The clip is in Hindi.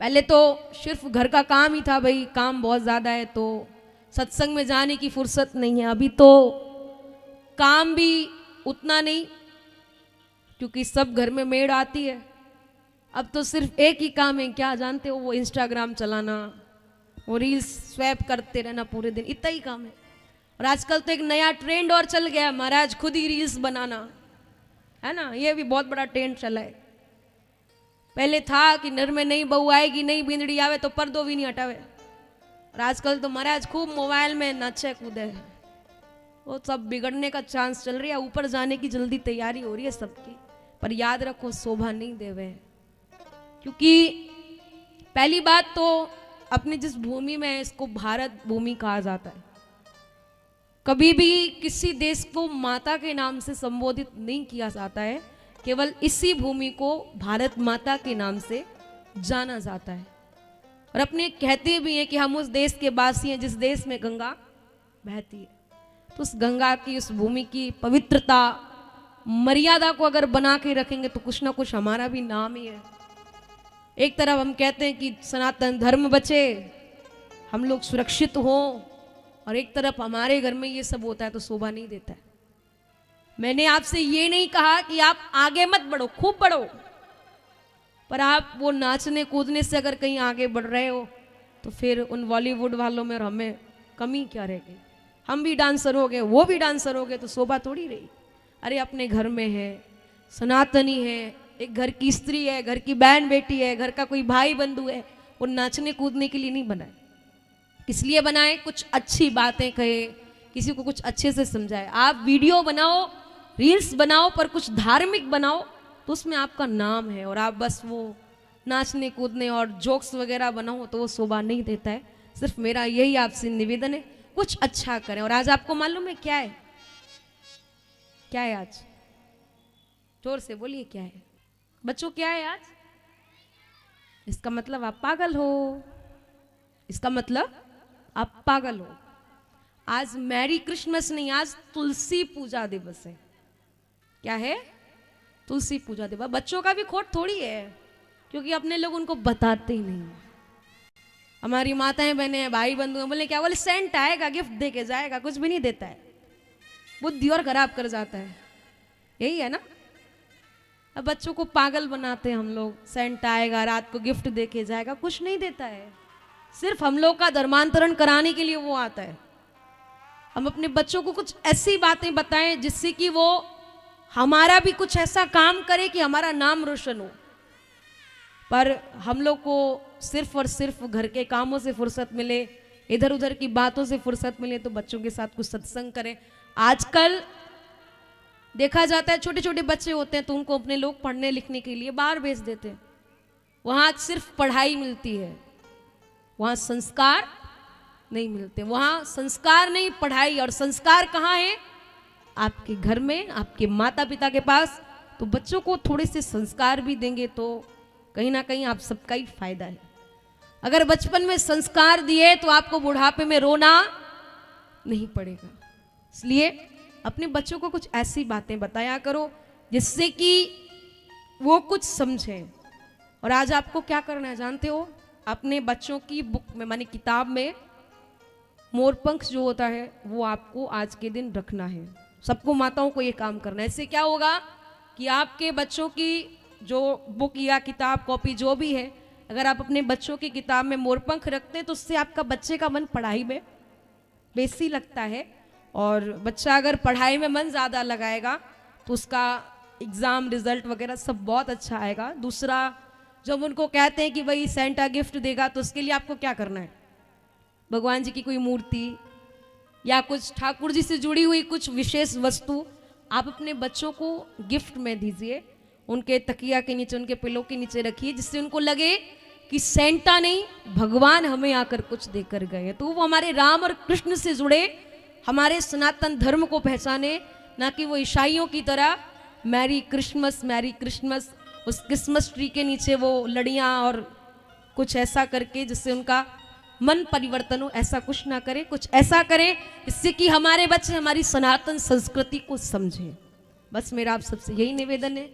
पहले तो सिर्फ घर का काम ही था, भाई काम बहुत ज़्यादा है तो सत्संग में जाने की फुर्सत नहीं है। अभी तो काम भी उतना नहीं, क्योंकि सब घर में मेड आती है। अब तो सिर्फ एक ही काम है, क्या जानते हो? वो इंस्टाग्राम चलाना, वो रील्स स्वैप करते रहना पूरे दिन, इतना ही काम है। और आजकल तो एक नया ट्रेंड और चल गया है महाराज, खुद ही रील्स बनाना, है ना? ये भी बहुत बड़ा ट्रेंड चला है। पहले था कि नर में नहीं बहू आएगी, नहीं बिंदड़ी आवे तो पर्दो भी नहीं हटावे। और आजकल तो महाराज खूब मोबाइल में नाचे कूदे, वो सब बिगड़ने का चांस चल रही है। ऊपर जाने की जल्दी तैयारी हो रही है सबकी, पर याद रखो शोभा नहीं देवे। क्योंकि पहली बात तो अपनी जिस भूमि में है, इसको भारत भूमि कहा जाता है। कभी भी किसी देश को माता के नाम से संबोधित नहीं किया जाता है, केवल इसी भूमि को भारत माता के नाम से जाना जाता है। और अपने कहते भी हैं कि हम उस देश के वासी हैं जिस देश में गंगा बहती है। तो उस गंगा की, उस भूमि की पवित्रता, मर्यादा को अगर बना के रखेंगे तो कुछ ना कुछ हमारा भी नाम ही है। एक तरफ हम कहते हैं कि सनातन धर्म बचे, हम लोग सुरक्षित हों, और एक तरफ हमारे घर में ये सब होता है तो शोभा नहीं देता है। मैंने आपसे ये नहीं कहा कि आप आगे मत बढ़ो, खूब बढ़ो, पर आप वो नाचने कूदने से अगर कहीं आगे बढ़ रहे हो तो फिर उन बॉलीवुड वालों में और हमें कमी क्या रह गई? हम भी डांसर हो गए, वो भी डांसर हो गए, तो शोभा थोड़ी रही। अरे अपने घर में है, सनातनी है, एक घर की स्त्री है, घर की बहन बेटी है, घर का कोई भाई बंधु है, वो नाचने कूदने के लिए नहीं बनाए। किस लिए बनाए? कुछ अच्छी बातें कहे, किसी को कुछ अच्छे से समझाए। आप वीडियो बनाओ, रील्स बनाओ, पर कुछ धार्मिक बनाओ तो उसमें आपका नाम है। और आप बस वो नाचने कूदने और जोक्स वगैरह बनाओ तो वो शोभा नहीं देता है। सिर्फ मेरा यही आपसे निवेदन है, कुछ अच्छा करें। और आज आपको मालूम है क्या है? क्या है आज? जोर से बोलिए, क्या है बच्चों? क्या है आज? इसका मतलब आप पागल हो, इसका मतलब आप पागल हो। आज मैरी क्रिसमस नहीं, आज तुलसी पूजा दिवस है। क्या है? तुलसी पूजा दिवस। बच्चों का भी खोट थोड़ी है, क्योंकि अपने लोग उनको बताते ही नहीं। हमारी माताएं बहनें भाई बंधु बोले क्या? बोले सेंट आएगा, गिफ्ट दे के जाएगा, कुछ भी नहीं देता है, बुद्धि और खराब कर जाता है। यही है ना? अब बच्चों को पागल बनाते हैं हम लोग, सेंट आएगा, रात को गिफ्ट दे के जाएगा, कुछ नहीं देता है। सिर्फ हम लोग का धर्मांतरण कराने के लिए वो आता है। हम अपने बच्चों को कुछ ऐसी बातें बताएं जिससे कि वो हमारा भी कुछ ऐसा काम करे कि हमारा नाम रोशन हो। पर हम लोग को सिर्फ और सिर्फ घर के कामों से फुर्सत मिले, इधर उधर की बातों से फुर्सत मिले तो बच्चों के साथ कुछ सत्संग करें। आजकल देखा जाता है छोटे छोटे बच्चे होते हैं तो उनको अपने लोग पढ़ने लिखने के लिए बाहर भेज देते हैं। वहाँ सिर्फ पढ़ाई मिलती है, वहाँ संस्कार नहीं मिलते। वहाँ संस्कार नहीं, पढ़ाई। और संस्कार कहाँ है? आपके घर में, आपके माता पिता के पास। तो बच्चों को थोड़े से संस्कार भी देंगे तो कहीं ना कहीं आप सबका ही फायदा है। अगर बचपन में संस्कार दिए तो आपको बुढ़ापे में रोना नहीं पड़ेगा। इसलिए अपने बच्चों को कुछ ऐसी बातें बताया करो जिससे कि वो कुछ समझें। और आज आपको क्या करना है जानते हो? अपने बच्चों की बुक में, माने किताब में, मोरपंख जो होता है वो आपको आज के दिन रखना है। सबको माताओं को ये काम करना है। इससे क्या होगा कि आपके बच्चों की जो बुक या किताब कॉपी जो भी है, अगर आप अपने बच्चों की किताब में मोरपंख रखते हैं तो उससे आपका बच्चे का मन पढ़ाई में बेसी लगता है। और बच्चा अगर पढ़ाई में मन ज़्यादा लगाएगा तो उसका एग्ज़ाम रिजल्ट वगैरह सब बहुत अच्छा आएगा। दूसरा, जब उनको कहते हैं कि भाई सेंटा गिफ्ट देगा तो उसके लिए आपको क्या करना है? भगवान जी की कोई मूर्ति या कुछ ठाकुर जी से जुड़ी हुई कुछ विशेष वस्तु आप अपने बच्चों को गिफ्ट में दीजिए। उनके तकिया के नीचे, उनके पिलो के नीचे रखिए, जिससे उनको लगे कि सेंटा नहीं, भगवान हमें आकर कुछ देकर गए। तो वो हमारे राम और कृष्ण से जुड़े, हमारे सनातन धर्म को पहचाने, ना कि वो ईसाइयों की तरह मैरी क्रिसमस उस क्रिसमस ट्री के नीचे वो लड़ियाँ और कुछ ऐसा करके जिससे उनका मन परिवर्तन हो। ऐसा कुछ ना करें, कुछ ऐसा करें जिससे कि हमारे बच्चे हमारी सनातन संस्कृति को समझें। बस मेरा आप सबसे यही निवेदन है।